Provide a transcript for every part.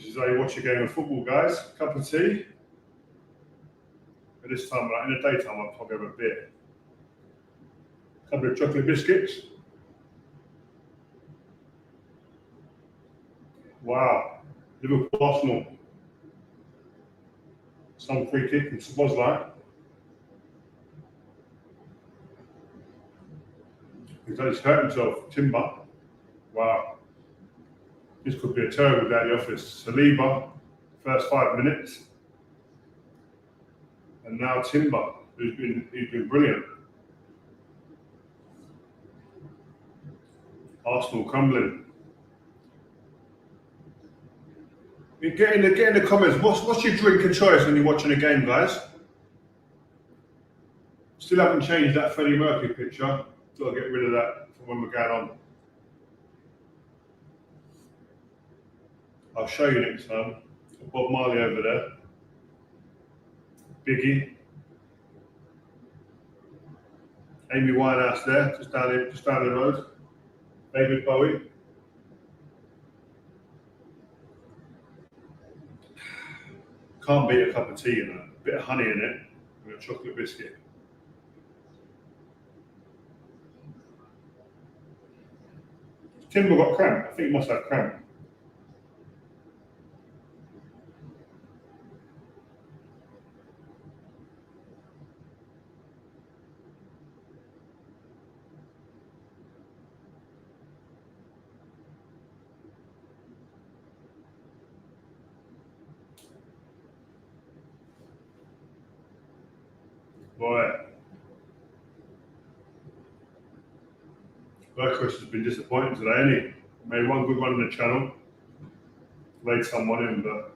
This is how you watch a game of football, guys. Cup of tea. At this time, like in the daytime, I'll probably have a beer. Couple of chocolate biscuits. Wow. Liverpool Arsenal. Some free kick from Szobozlai. He's hurt himself. Timber. Wow. This could be a terrible day at the office. Saliba, first 5 minutes. And now Timber, he's been brilliant. Arsenal crumbling. Get in the comments. What's your drink of choice when you're watching a game, guys? Still haven't changed that Freddie Mercury picture. Got to get rid of that for when we're going on. I'll show you next time. Bob Marley over there. Biggie. Amy Winehouse there, just down the road. David Bowie. Can't beat a cup of tea, you know. A bit of honey in it with a chocolate biscuit. Timber got cramp. I think he must have cramp. Boy, Gyokeres has been disappointing today, hasn't he? Made one good run in the channel, laid someone in, but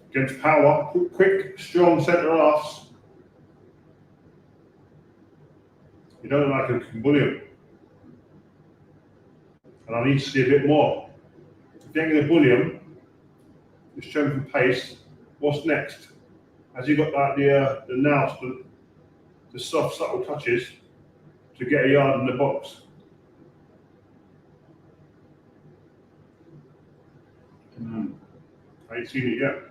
against power, quick, strong centre halves, you don't like him can bully him. And I need to see a bit more. If you're going to bully him, the strength and pace, what's next? Has he got like the nous, the soft, subtle touches to get a yard in the box? I ain't seen it yet.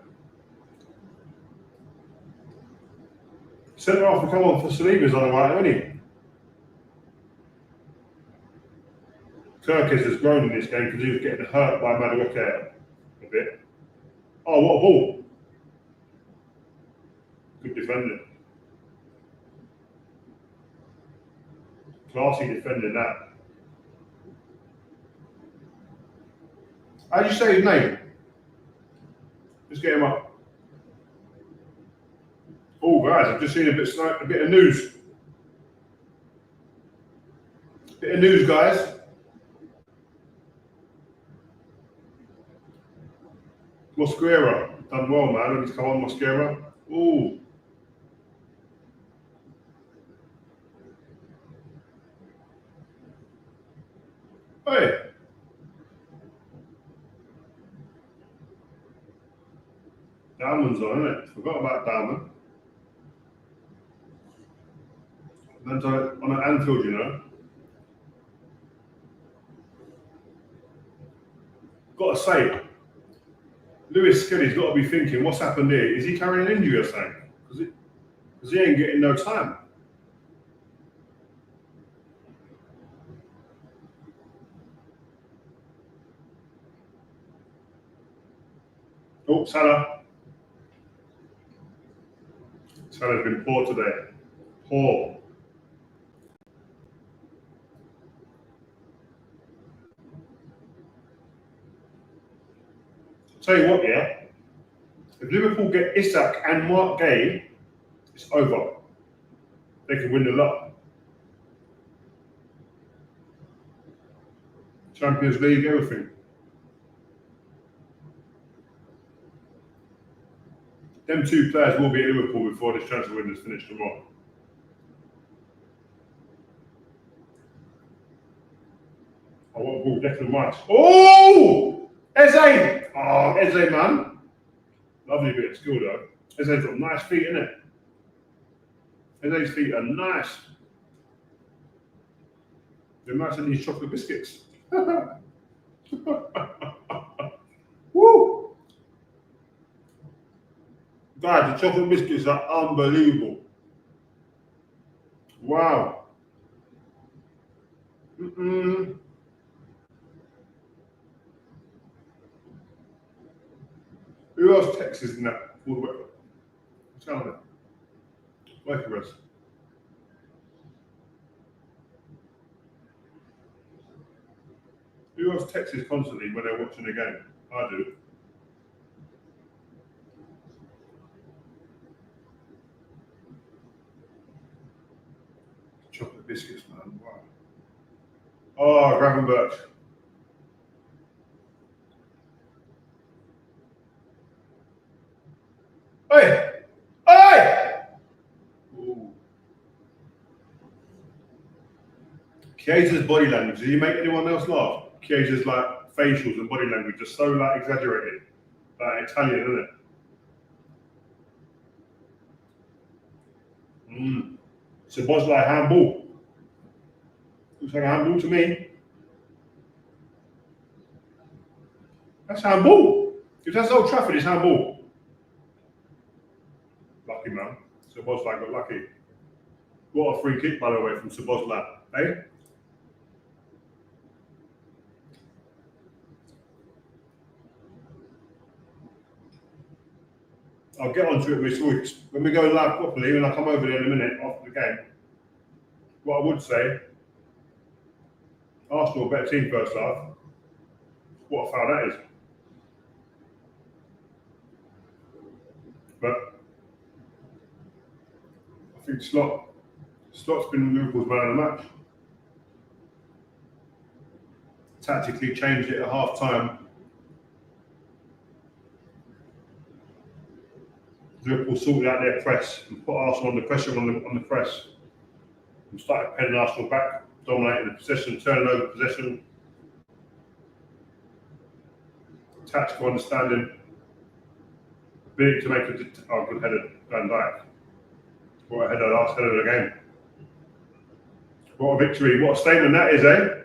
Centre half will come on for Saliba's on the right, hasn't he? Gyokeres has grown in this game because he was getting hurt by Madueke a bit. Oh, what a ball. Good defending. Classy defending that. How do you say his name? Let's get him up. Oh, guys, I've just seen a bit of news. Bit of news, guys. Mosquera, done well, man. He's come on, Mosquera. Ooh. Hey. Diamond's on, isn't it? Forgot about Diamond. Then on an Anfield, you know. Got to say, Lewis Skelly's got to be thinking, what's happened here? Is he carrying an injury or something? Because he ain't getting no time. Oh, Salah. Salah's been poor today. Poor. Tell you what, yeah. If Liverpool get Isak and Marc Guehi, it's over. They can win the lot. Champions League, everything. Them two players will be at Liverpool before this transfer window's finished tomorrow. I want a ball, Declan Rice. Oh! Eze! Oh, Eze, man. Lovely bit of skill, though. Eze's got nice feet, innit? Eze's feet are nice. They're nice in these chocolate biscuits. Woo! Guys, the chocolate biscuits are unbelievable. Wow. Mm-mm. Who else texts in that? All the way. Tell me. Goalkeepers. Who else texts constantly when they're watching the game? I do. Chocolate biscuits, man. Wow. Oh, Gravenberch. Hey! Hey! Ooh. Chiesa's body language. Did he make anyone else laugh? Chiesa's like facials and body language are so like exaggerated. Like Italian, isn't it? Szobozlai handball. Looks like a handball to me. That's handball. If that's Old Trafford, it's handball. Lucky man. Szobozlai got lucky. What a free kick, by the way, from Szobozlai, eh? I'll get onto it when we go live properly, when I come over there in a minute after the game. What I would say, Arsenal a better team first half. What a foul that is. But I think Slott's been Liverpool's man of the match. Tactically changed it at half time. Liverpool sorted out their press and put Arsenal under pressure on the press and started penning Arsenal back, dominating the possession, turning over possession. Tactical understanding. Ability to make a good header, Van Dijk. What a header, last header of the game. What a victory, what a statement that is, eh?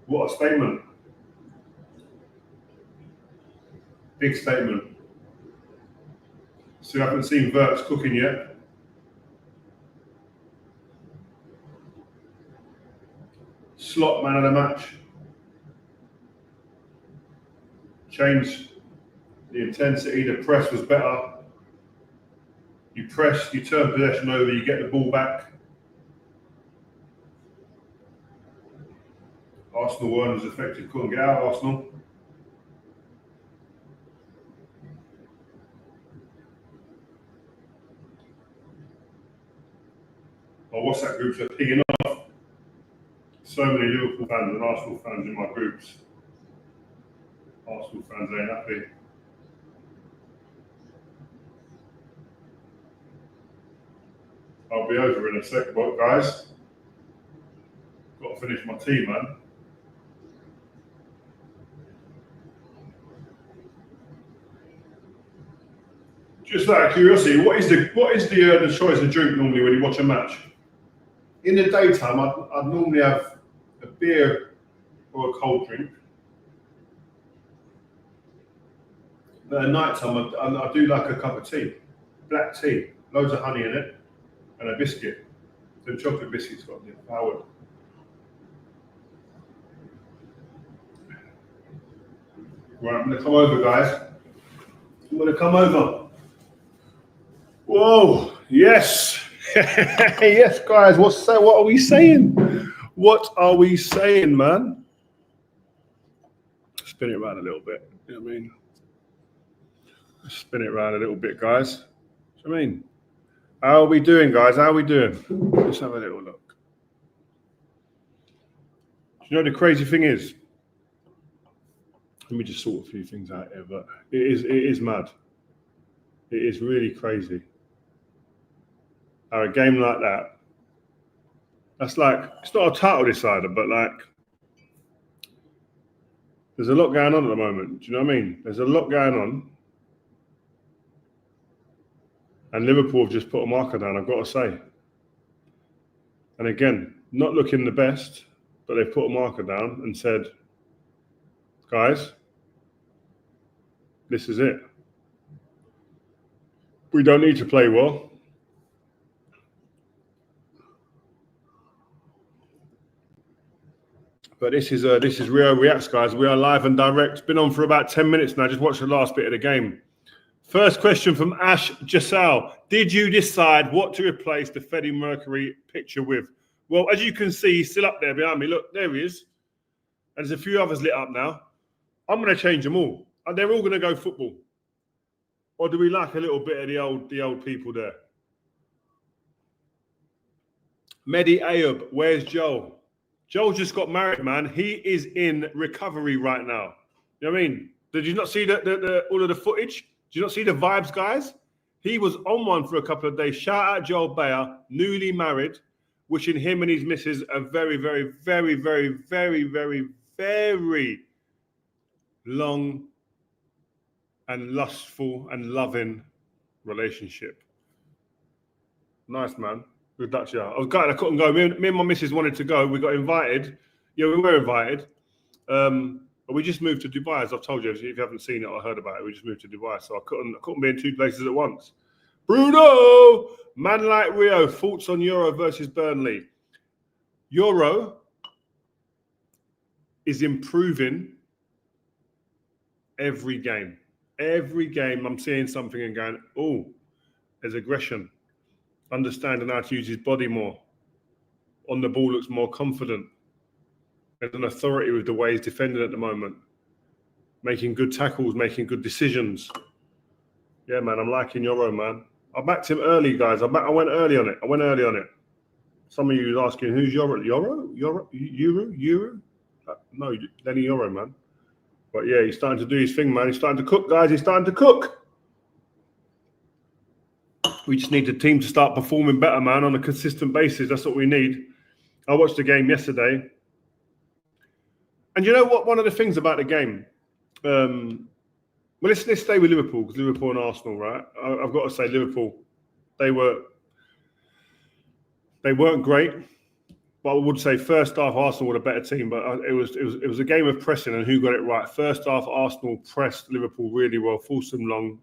What a statement. Big statement. So I haven't seen Verts cooking yet. Slot man of the match. Changed the intensity, the press was better. You press, you turn possession over, you get the ball back. Arsenal weren't as effective, couldn't get out Arsenal. My WhatsApp groups are picking off. So many Liverpool fans and Arsenal fans in my groups. Arsenal fans ain't happy. I'll be over in a sec, but guys, got to finish my tea, man. Just out of curiosity, what is the choice of drink normally when you watch a match? In the daytime, I'd normally have a beer or a cold drink. But at night time, I do like a cup of tea, black tea, loads of honey in it, and a biscuit. The chocolate biscuits got me powered. Right, I'm gonna come over, guys. I'm gonna come over. Whoa, yes. Yes, guys, what are we saying? What are we saying, man? Spin it around a little bit, you know what I mean? Spin it around a little bit, guys. You know what I mean? How are we doing, guys? How are we doing? Let's have a little look. Do you know the crazy thing is? Let me just sort a few things out here, but it is mad. It is really crazy. A game like that, that's like, it's not a title decider, but like, there's a lot going on at the moment. Do you know what I mean? There's a lot going on. And Liverpool have just put a marker down, I've got to say. And again, not looking the best, but they've put a marker down and said, guys, this is it. We don't need to play well. But this is Rio Reacts, guys. We are live and direct. It's been on for about 10 minutes now. Just watch the last bit of the game. First question from Ash Jasal. Did you decide what to replace the Freddie Mercury picture with? Well, as you can see, he's still up there behind me. Look, there he is. And there's a few others lit up now. I'm going to change them all. They're all going to go football. Or do we like a little bit of the old people there? Mehdi Ayub, where's Joel? Joel just got married, man. He is in recovery right now. You know what I mean? Did you not see all of the footage? Did you not see the vibes, guys? He was on one for a couple of days. Shout out Joel Bayer, newly married, wishing him and his missus a very, very, very, very, very, very, very long and lustful and loving relationship. Nice, man. Good luck to you. I was gutted I couldn't go. Me and my missus wanted to go. We got invited. Yeah, we were invited. But we just moved to Dubai, as I've told you. If you haven't seen it or heard about it, we just moved to Dubai. So I couldn't be in two places at once. Bruno! Man like Rio. Thoughts on Euro versus Burnley. Euro is improving every game. Every game I'm seeing something and going, oh, there's aggression. Understanding how to use his body more. On the ball looks more confident. There's an authority with the way he's defending at the moment. Making good tackles, making good decisions. Yeah, man, I'm liking Euro, man. I backed him early, guys. I went early on it. Some of you are asking, who's Euro? Euro? No, Lenny Euro, man. But yeah, he's starting to do his thing, man. He's starting to cook, guys. He's starting to cook. We just need the team to start performing better, man, on a consistent basis. That's what we need. I watched the game yesterday. And you know what? One of the things about the game, well, let's stay with Liverpool, because Liverpool and Arsenal, right? I've got to say, Liverpool, they weren't great. But I would say first half, Arsenal were a better team. But it was a game of pressing and who got it right. First half, Arsenal pressed Liverpool really well, forced them long,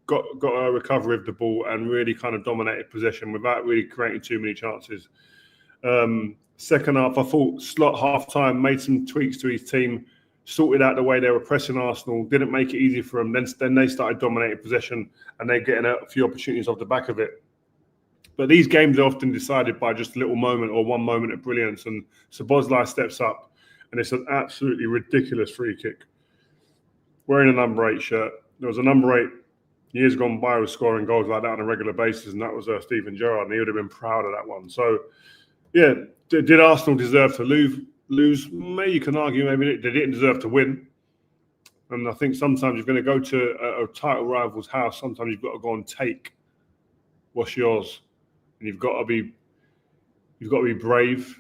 got a recovery of the ball and really kind of dominated possession without really creating too many chances. Second half, I thought Slot half-time made some tweaks to his team, sorted out the way they were pressing Arsenal, didn't make it easy for them. Then they started dominating possession and they're getting a few opportunities off the back of it. But these games are often decided by just a little moment or one moment of brilliance. And Szobozlai steps up and it's an absolutely ridiculous free kick. Wearing a number 8 shirt. There was a number 8 years gone by who was scoring goals like that on a regular basis, and that was Steven Gerrard, and he would have been proud of that one. So, yeah, did Arsenal deserve to lose? Maybe you can argue maybe they didn't deserve to win. And I think sometimes you're going to go to a title rival's house. Sometimes you've got to go and take what's yours, and you've got to be brave,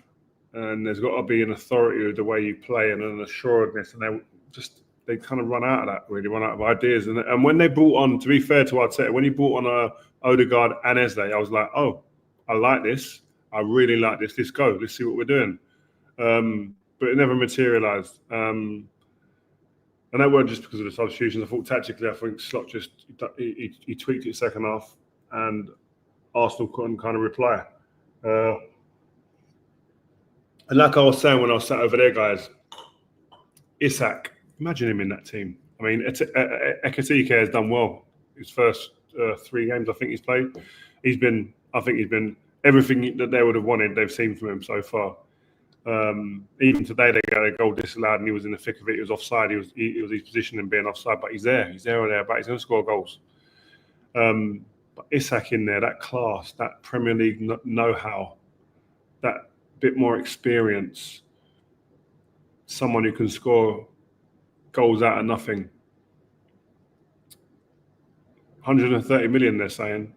and there's got to be an authority with the way you play and an assuredness. And they kind of run out of that, really, run out of ideas. And when they brought on, to be fair to Arteta, when he brought on Odegaard and Eze, I was like, oh, I like this. I really like this. Let's go. Let's see what we're doing. But it never materialised. And that wasn't just because of the substitutions. I thought tactically, I think Slot he tweaked it second half, and Arsenal couldn't kind of reply. And like I was saying when I was sat over there, guys, Isak, imagine him in that team. I mean, Ekatike has done well. His first 3 games, I think he's played. He's been everything that they would have wanted, they've seen from him so far. Even today, they got a goal disallowed, and he was in the thick of it. He was offside. He was his position in being offside, but he's there. He's there or there, but he's going to score goals. But Isak in there, that class, that Premier League know-how, that bit more experience, someone who can score goals out of nothing. 130 million, they're saying.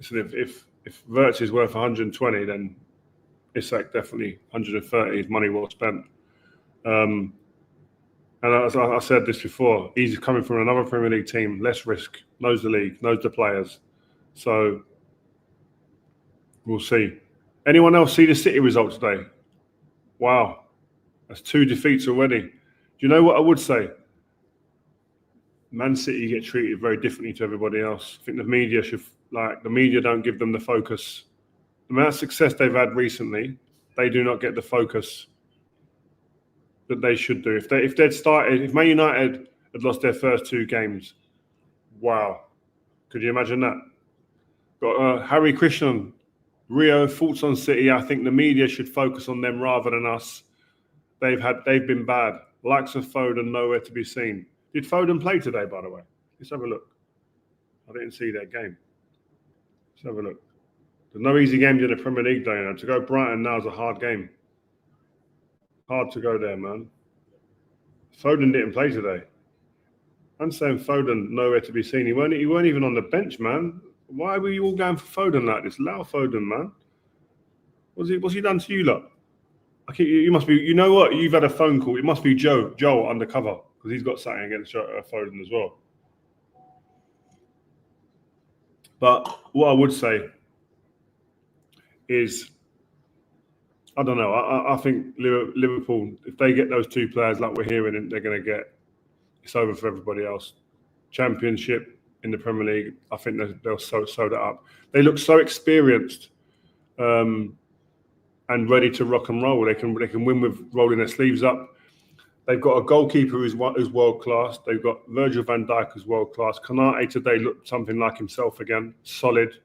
So if Wirtz is worth 120, then Isak definitely 130 is money well spent. And as I said this before, he's coming from another Premier League team, less risk, knows the league, knows the players. So we'll see. Anyone else see the City result today? Wow. That's 2 defeats already. Do you know what I would say? Man City get treated very differently to everybody else. I think the media the media don't give them the focus. The amount of success they've had recently, they do not get the focus that they should do. If Man United had lost their first 2 games, wow. Could you imagine that? Got Harry Krishnan, Rio, thoughts on City. I think the media should focus on them rather than us. They've been bad. Likes of Foden nowhere to be seen. Did Foden play today, by the way? Let's have a look. I didn't see that game. Let's have a look. There's no easy games in the Premier League, though. You know. To go Brighton now is a hard game. Hard to go there, man. Foden didn't play today. I'm saying Foden nowhere to be seen. He weren't even on the bench, man. Why were you all going for Foden like this? Allow Foden, man. What's he done to you, lot? You must be. You know what? You've had a phone call. It must be Joel undercover because he's got something against Foden as well. But what I would say is, I don't know. I think Liverpool, if they get those 2 players like we're hearing, they're going to get. It's over for everybody else. Championship in the Premier League, I think they'll sew that up. They look so experienced. And ready to rock and roll. They can win with rolling their sleeves up. They've got a goalkeeper who's world class. They've got Virgil van Dijk who's world class. Konate today looked something like himself again, solid.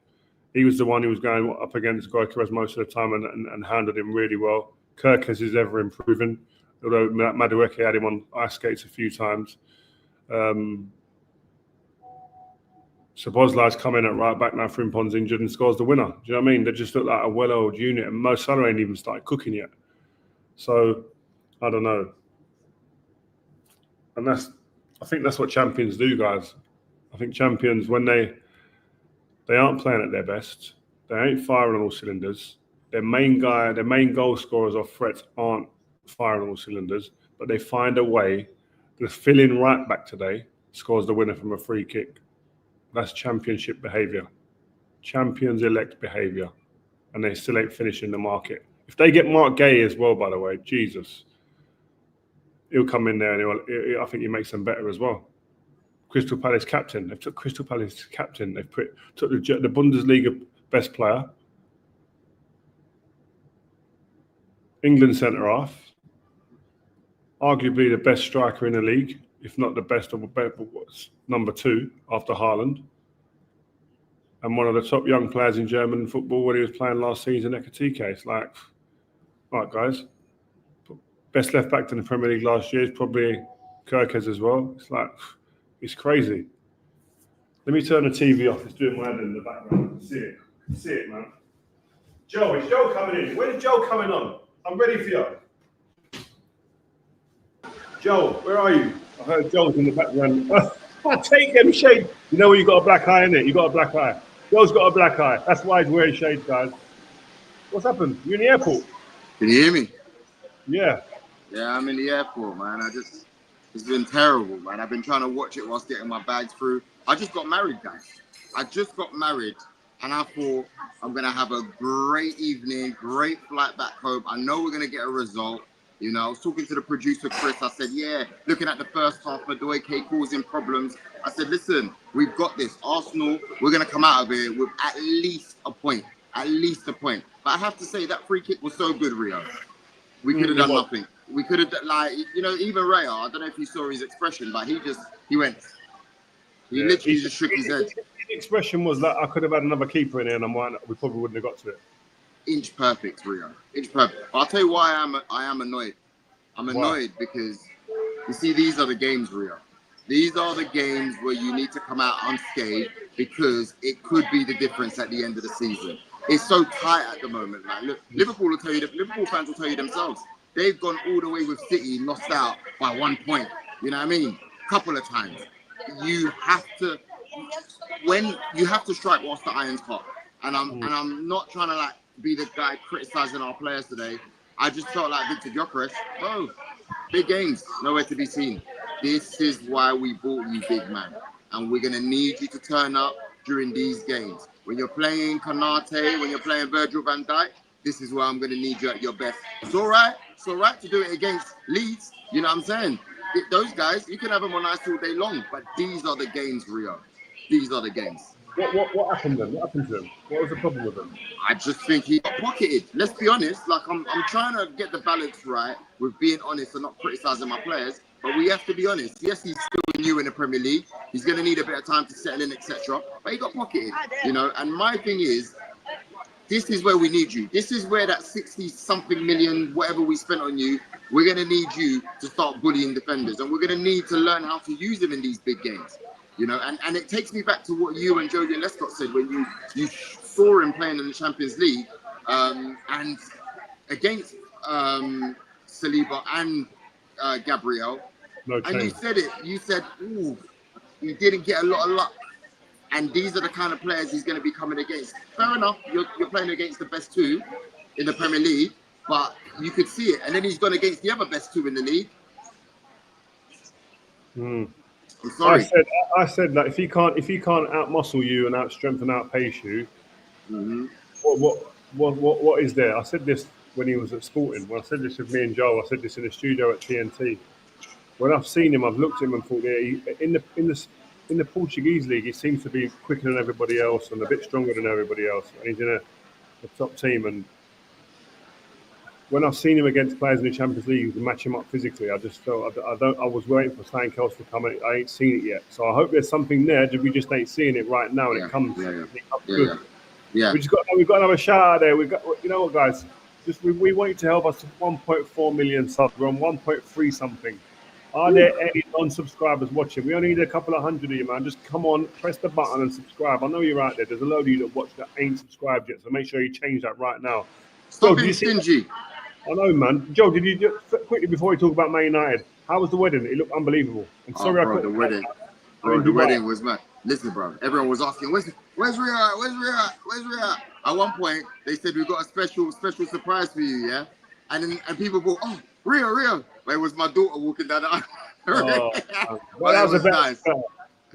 He was the one who was going up against Gyokeres most of the time and handled him really well. Gyokeres is ever improving, although Madueke had him on ice skates a few times. Szobozlai's come in at right back now. Frimpon's injured and scores the winner. Do you know what I mean? They just look like a well-oiled unit, and Mo Salah ain't even started cooking yet. So I don't know. And I think that's what champions do, guys. I think champions, when they aren't playing at their best, they ain't firing on all cylinders. Their main goal scorers or threats aren't firing on all cylinders, but they find a way. The fill-in right back today scores the winner from a free kick. That's championship behaviour. Champions-elect behaviour. And they still ain't finishing the market. If they get Marc Guehi as well, by the way, Jesus, he'll come in there and I think he makes them better as well. Crystal Palace captain. They've took Crystal Palace captain. They've took the Bundesliga best player. England centre-half. Arguably the best striker in the league, if not the best, or number 2 after Hojlund. And one of the top young players in German football when he was playing last season at Konate. It's like, all right, guys. Best left back in the Premier League last year is probably Gyokeres as well. It's like, it's crazy. Let me turn the TV off. It's doing my head in the background. I can see it, man. Joe, is Joe coming in? When is Joe coming on? I'm ready for you. Joe, where are you? I heard Joe's in the background. Take them shades. You know you got a black eye, innit? You got a black eye. Joe's got a black eye. That's why he's wearing shades, guys. What's happened? You in the airport? Can you hear me? Yeah. Yeah, I'm in the airport, man. It's been terrible, man. I've been trying to watch it whilst getting my bags through. I just got married, guys. I just got married, and I thought I'm going to have a great evening, great flight back home. I know we're going to get a result. You know, I was talking to the producer, Chris. I said, yeah, looking at the first half, Madueke causing problems. I said, listen, we've got this. Arsenal, we're going to come out of it with at least a point. At least a point. But I have to say, that free kick was so good, Rio. We could have done nothing. We could have, like, you know, even Rio, I don't know if you saw his expression, but he literally just shook his head. His expression was that I could have had another keeper in here and we probably wouldn't have got to it. Inch perfect, Rio. Inch perfect. But I'll tell you why I am annoyed. I'm annoyed because, you see, these are the games, Rio. These are the games where you need to come out unscathed because it could be the difference at the end of the season. It's so tight at the moment, man. Look, Liverpool fans will tell you themselves. They've gone all the way with City, lost out by 1 point. You know what I mean? Couple of times. You have to strike whilst the iron's hot. And I'm not trying to like be the guy criticizing our players today. I just felt like Viktor Gyokeres, big games, nowhere to be seen. This is why we bought you, big man. And we're gonna need you to turn up during these games. When you're playing Konate, when you're playing Virgil van Dijk, this is where I'm going to need you at your best. It's all right. It's all right to do it against Leeds. You know what I'm saying? Those guys, you can have them on ice all day long, but these are the games, Rio. These are the games. What happened then? What happened to him? What was the problem with him? I just think he got pocketed. Let's be honest. Like I'm trying to get the balance right with being honest and not criticizing my players. But we have to be honest. Yes, he's still new in the Premier League. He's going to need a bit of time to settle in, etc. But he got pocketed, you know. And my thing is, this is where we need you. This is where that 60-something million, whatever we spent on you, we're going to need you to start bullying defenders. And we're going to need to learn how to use them in these big games. You know, and it takes me back to what you and Jodian Lescott said when you saw him playing in the Champions League and against Saliba and Gabriel. No and you change. said it. You said, ooh, you didn't get a lot of luck. And these are the kind of players he's going to be coming against. Fair enough, you're playing against the best two in the Premier League, but you could see it. And then he's gone against the other best two in the league. I'm sorry. I said that if he can't outmuscle you and outstrength and outpace you, what is there? I said this when he was at Sporting. When I said this with me and Joel, I said this in the studio at TNT. When I've seen him, I've looked at him and thought, in the Portuguese league, he seems to be quicker than everybody else and a bit stronger than everybody else. And he's in a top team. And when I've seen him against players in the Champions League to match him up physically, I just felt I was waiting for something else to come. I ain't seen it yet, so I hope there's something there. We just ain't seeing it right now, and it comes. Good. We've got another shout out there. We got, you know what, guys? We want you to help us to 1.4 million subs. We're on 1.3 something. Are there any non-subscribers watching? We only need a couple of hundred of you, man. Just come on, press the button and subscribe. I know you're out there. There's a load of you that watch that ain't subscribed yet, so make sure you change that right now. Stop being stingy. I know, man. Joe, did you quickly before we talk about Man United? How was the wedding? It looked unbelievable. I'm sorry, bro, the wedding. Bro, the wedding was mad. Listen, bro. Everyone was asking, "Where's Rio at? Where's Rio at? Where's Rio at?" At one point, they said we've got a special surprise for you, yeah. And people go, "Oh, Rio." But it was my daughter walking down the aisle. Well, that was nice. It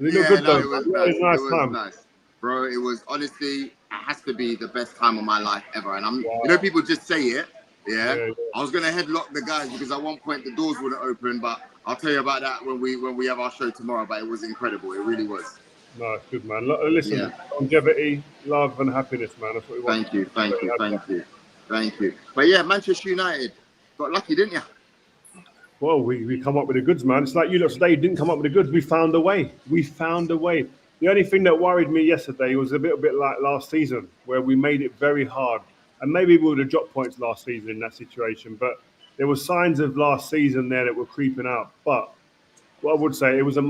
was nice. Bro, it was honestly, it has to be the best time of my life ever. And you know, people just say it. Yeah. I was gonna headlock the guys because at one point the doors wouldn't open, but I'll tell you about that when we have our show tomorrow. But it was incredible. It really was. No, it's good, man. Listen, longevity, love, and happiness, man. That's what we want. Thank you. But yeah, Manchester United got lucky, didn't you? Well, we come up with the goods, man. It's like you lot today didn't come up with the goods. We found a way. The only thing that worried me yesterday was a bit like last season, where we made it very hard. And maybe we would have dropped points last season in that situation. But there were signs of last season there that were creeping out. But what I would say, it was a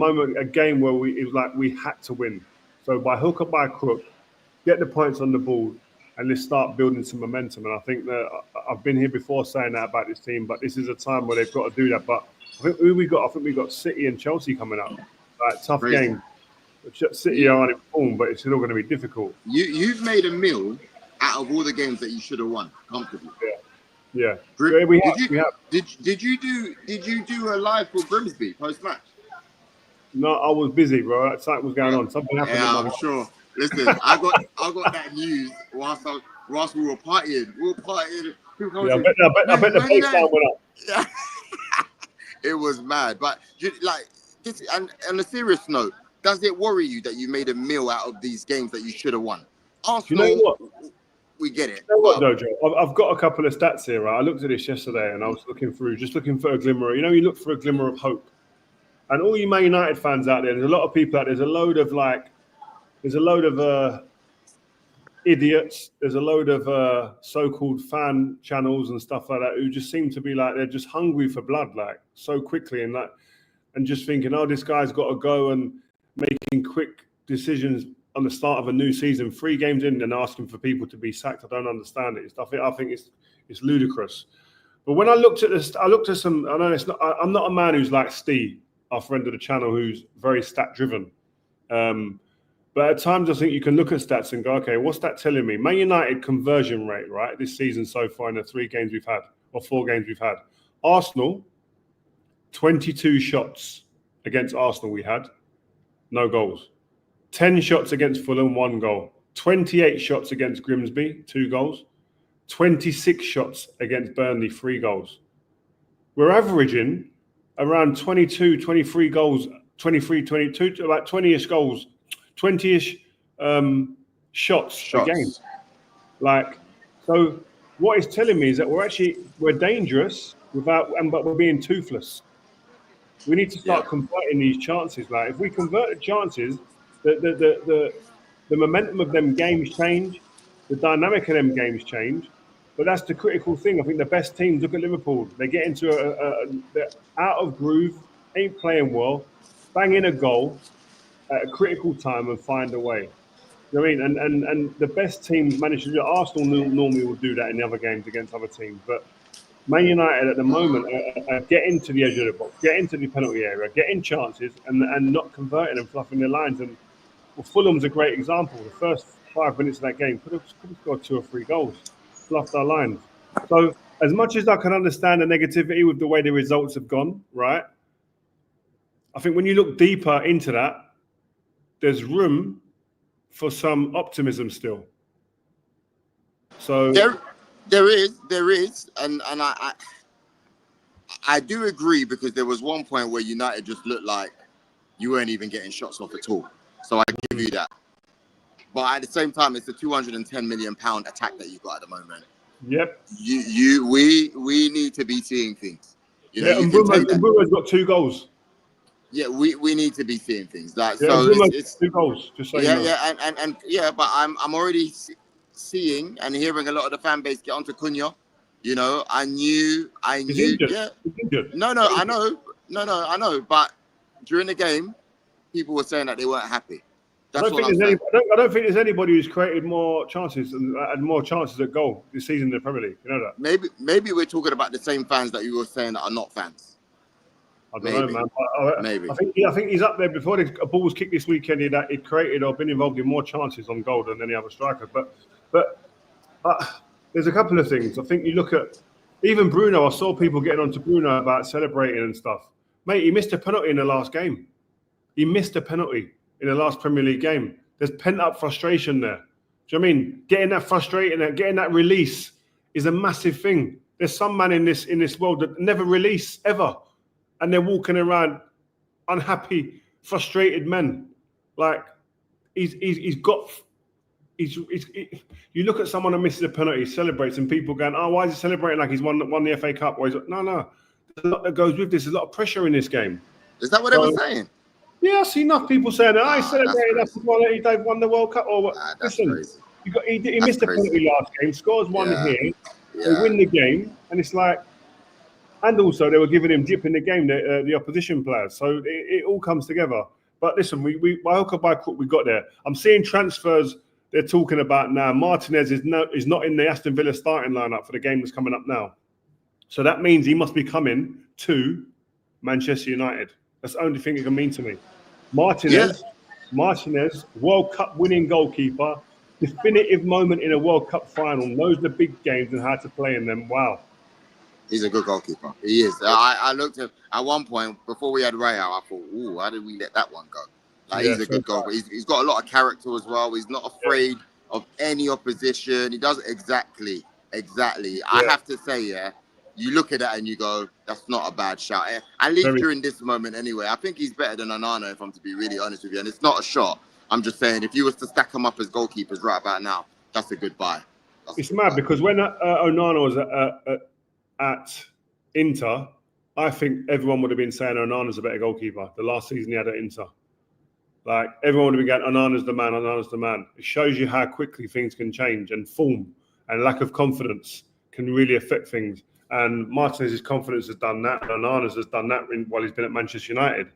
game where it was like we had to win. So by hook or by crook, get the points on the board and let's start building some momentum. And I think that I've been here before saying that about this team, but this is a time where they've got to do that. But I think we got City and Chelsea coming up. Tough game. City aren't in form, but it's still going to be difficult. You've made a meal out of all the games that you should have won comfortably. Yeah. Did you do a live for Grimsby post match? No, I was busy, bro. Something was going on. Something happened. Yeah, I'm sure. Listen, I got that news whilst we were partying. I bet the baseline went up. Yeah. It was mad, but like this. And on a serious note, does it worry you that you made a meal out of these games that you should have won? Arsenal, you know what? We get it. You know what, though, Joe? I've got a couple of stats here, right? I looked at this yesterday and I was looking for a glimmer. You know, you look for a glimmer of hope. And all you Man United fans out there, there's a lot of people out there. There's a load of idiots. There's a load of so-called fan channels and stuff like that who just seem to be like they're just hungry for blood, like so quickly, and just thinking, oh, this guy's got to go and making quick decisions on the start of a new season, 3 games in, and asking for people to be sacked. I don't understand it. I think it's ludicrous. But when I looked at this, I looked at some. I know it's not. I'm not a man who's like Steve, our friend of the channel, who's very stat driven. But at times, I think you can look at stats and go, okay, what's that telling me? Man United conversion rate, right, this season so far in the 3 games we've had, or 4 games we've had. Arsenal, 22 shots against Arsenal we had, no goals. 10 shots against Fulham, 1 goal. 28 shots against Grimsby, 2 goals. 26 shots against Burnley, 3 goals. We're averaging around 22, 23 goals, 23, 22, about 20-ish goals, 20-ish shots a game. Like, so what it's telling me is that we're dangerous but we're being toothless. We need to start converting these chances. Like, if we convert the chances, the momentum of them games change, the dynamic of them games change. But that's the critical thing. I think the best teams, look at Liverpool, they get into they're out of groove, ain't playing well, bang in a goal at a critical time and find a way. You know what I mean? And the best teams manage to do it. Arsenal normally will do that in the other games against other teams. But Man United at the moment are getting to the edge of the box, getting to the penalty area, getting chances and not converting and fluffing their lines. And Fulham's a great example. The first 5 minutes of that game could have scored 2 or 3 goals, fluffed our lines. So as much as I can understand the negativity with the way the results have gone, right? I think when you look deeper into that, there's room for some optimism still. So there is, and I do agree, because there was one point where United just looked like you weren't even getting shots off at all. So I give you that. But at the same time, it's a £210 million attack that you've got at the moment. Yep. We need to be seeing things. You know, and Bruno's got 2 goals. Yeah, we need to be seeing things. Like, yeah, so it's 2 goals. Just so you know. But I'm already seeing and hearing a lot of the fan base get onto Cunha. You know, I knew. He's injured. Yeah. He's injured. No, I know. But during the game, people were saying that they weren't happy. I don't think there's anybody who's created more chances and had more chances at goal this season in the Premier League. You know that? Maybe we're talking about the same fans that you were saying that are not fans. I don't know, man. Maybe. I think he's up there. Before the ball was kicked this weekend, he'd created or been involved in more chances on goal than any other striker. But there's a couple of things. I think you look at even Bruno. I saw people getting onto Bruno about celebrating and stuff. Mate, he missed a penalty in the last game. He missed a penalty in the last Premier League game. There's pent-up frustration there. Do you know what I mean? Getting that frustrated and getting that release is a massive thing. There's some man in this world that never release ever. And they're walking around unhappy, frustrated men. Like, you look at someone that misses a penalty, celebrates, and people going, oh, why is he celebrating like he's won the FA Cup? Or no. There's a lot that goes with this. There's a lot of pressure in this game. Is that what they were saying? Yeah, I see enough people saying that. I celebrated after they've won the World Cup. Or listen, he missed a penalty last game, scores one here, they win the game, and it's like, and also they were giving him dip in the game, the opposition players. So it all comes together. But listen, we by hook or by crook, we got there. I'm seeing transfers they're talking about now. Martínez is not in the Aston Villa starting lineup for the game that's coming up now. So that means he must be coming to Manchester United. That's the only thing it can mean to me. Martínez, World Cup winning goalkeeper, definitive moment in a World Cup final, knows the big games and how to play in them. Wow. He's a good goalkeeper. He is. I looked at one point, before we had Rio, I thought, ooh, how did we let that one go? Like, he's a good goalkeeper. He's got a lot of character as well. He's not afraid of any opposition. He does exactly. I have to say, you look at that and you go, that's not a bad shout. At least during this moment anyway. I think he's better than Onana, if I'm to be really honest with you. And it's not a shot. I'm just saying, if you was to stack them up as goalkeepers right about now, that's a good buy. It's mad because when Onana was at Inter, I think everyone would have been saying Onana's a better goalkeeper. The last season he had at Inter. Like, everyone would have been going, Onana's the man. It shows you how quickly things can change, and form and lack of confidence can really affect things. And Martinez's confidence has done that, and Onana's has done that while he's been at Manchester United.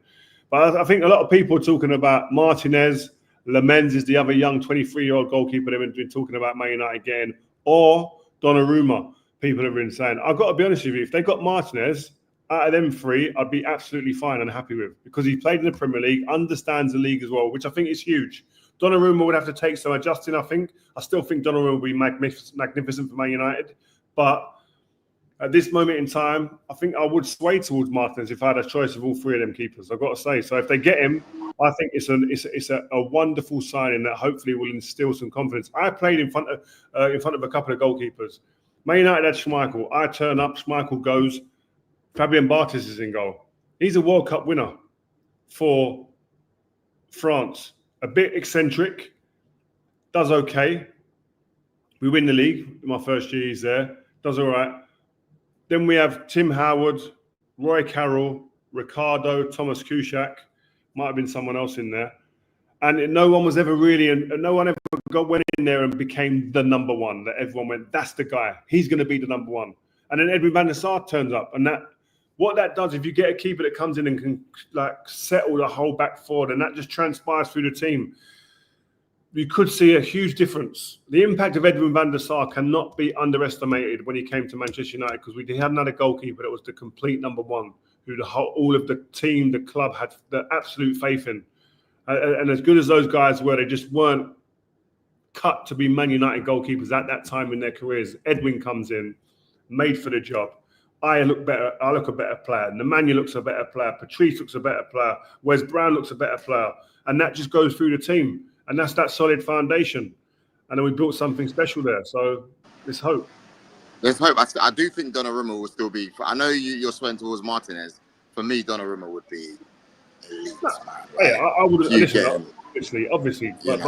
But I think a lot of people are talking about Martínez. Lamens is the other young 23-year-old goalkeeper they've been talking about Man United getting, or Donnarumma. People have been saying, I've got to be honest with you, if they got Martínez, out of them 3, I'd be absolutely fine and happy with, because he played in the Premier League, understands the league as well, which I think is huge. Donnarumma would have to take some adjusting, I think. I still think Donnarumma will be magnificent for Man United. But at this moment in time, I think I would sway towards Martínez if I had a choice of all 3 of them keepers, I've got to say. So if they get him, I think it's a wonderful signing that hopefully will instill some confidence. I played in front of a couple of goalkeepers, Man United had Schmeichel. I turn up, Schmeichel goes. Fabian Barthez is in goal. He's a World Cup winner for France. A bit eccentric, does okay. We win the league. My first year he's there, does all right. Then we have Tim Howard, Roy Carroll, Ricardo, Thomas Kuszczak. Might have been someone else in there. And no one was ever really, and no one ever went in there and became the number one. That everyone went, that's the guy. He's going to be the number one. And then Edwin van der Sar turns up, and what that does, if you get a keeper that comes in and can like settle the whole back forward, and that just transpires through the team, you could see a huge difference. The impact of Edwin van der Sar cannot be underestimated when he came to Manchester United, because we hadn't had a goalkeeper that was the complete number one, who all of the team, the club had the absolute faith in. And as good as those guys were, they just weren't cut to be Man United goalkeepers at that time in their careers. Edwin comes in, made for the job. I look better. I look a better player. Nemanja looks a better player. Patrice looks a better player. Wes Brown looks a better player. And that just goes through the team. And that's that solid foundation. And then we built something special there. So there's hope. There's hope. I do think Donnarumma will still be. I know you're swaying towards Martinez. For me, Donnarumma would be elite, man. Yeah, I would listen. Obviously. But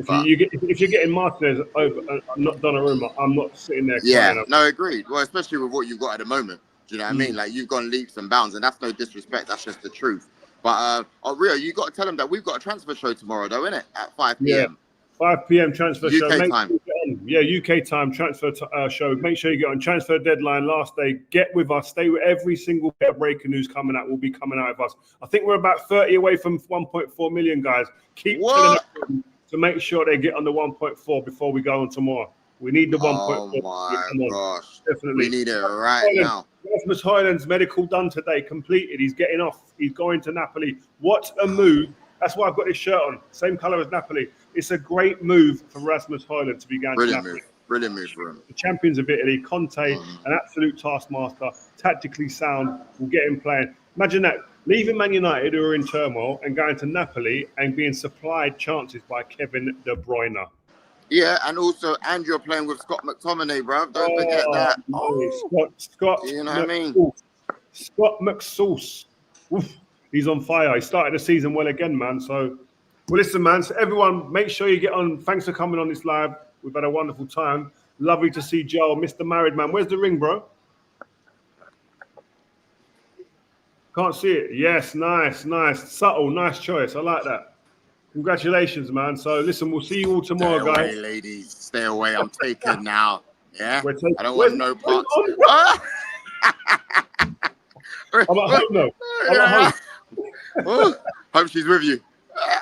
if you're getting Martinez over, not Donnarumma, I'm not sitting there. Yeah, no, agreed. Well, especially with what you've got at the moment. Do you know what I mean? Like, you've gone leaps and bounds, and that's no disrespect. That's just the truth. But Rio, you got to tell them that we've got a transfer show tomorrow, though, innit? At 5 p.m. 5 p.m. transfer show. UK time. Yeah, UK time transfer show. Make sure you get on transfer deadline last day. Get with us. Stay with every single bit of breaking news coming out. Will be coming out of us. I think we're about 30 away from 1.4 million, guys. Keep telling them to make sure they get on the 1.4 before we go on tomorrow. We need the 1.4. Oh my gosh. Definitely. We need it right now. Rasmus Hojlund's medical done today, completed. He's getting off. He's going to Napoli. What a move. That's why I've got this shirt on. Same colour as Napoli. It's a great move for Rasmus Hojlund to be going to Napoli. Brilliant move for him. The champions of Italy, Conte, an absolute taskmaster, tactically sound, will get him playing. Imagine that, leaving Man United, who are in turmoil, and going to Napoli and being supplied chances by Kevin De Bruyne. Yeah, and you're playing with Scott McTominay, bro. Don't forget that. Scott, you know what I mean? Scott McSauce. Oof, he's on fire. He started the season well again, man. So, well, listen, man. So everyone, make sure you get on. Thanks for coming on this live. We've had a wonderful time. Lovely to see Joe, Mr. Married Man. Where's the ring, bro? Can't see it. Yes, nice. Subtle, nice choice. I like that. Congratulations, man. So, listen, we'll see you all tomorrow, guys. Stay away, ladies. Stay away. I'm taken now. Yeah? I don't want no parts. I'm at home, though. Hope she's with you.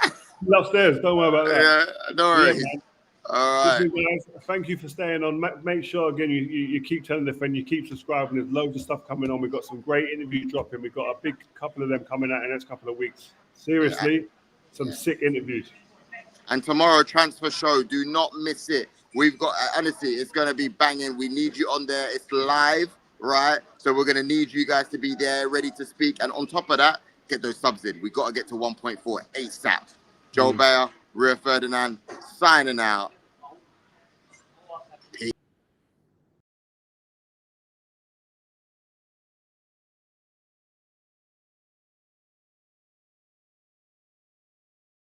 She's upstairs. Don't worry about that. Yeah, don't worry. Yeah, all right. Listen, guys, thank you for staying on. Make sure, again, you keep telling a friend, you keep subscribing. There's loads of stuff coming on. We've got some great interviews dropping. We've got a big couple of them coming out in the next couple of weeks. Seriously, some sick interviews. And tomorrow, transfer show. Do not miss it. We've got, honestly, it's going to be banging. We need you on there. It's live, right? So we're going to need you guys to be there, ready to speak. And on top of that, get those subs in. We got to get to 1.4 ASAP. Joe Bayer, Rio Ferdinand, signing out.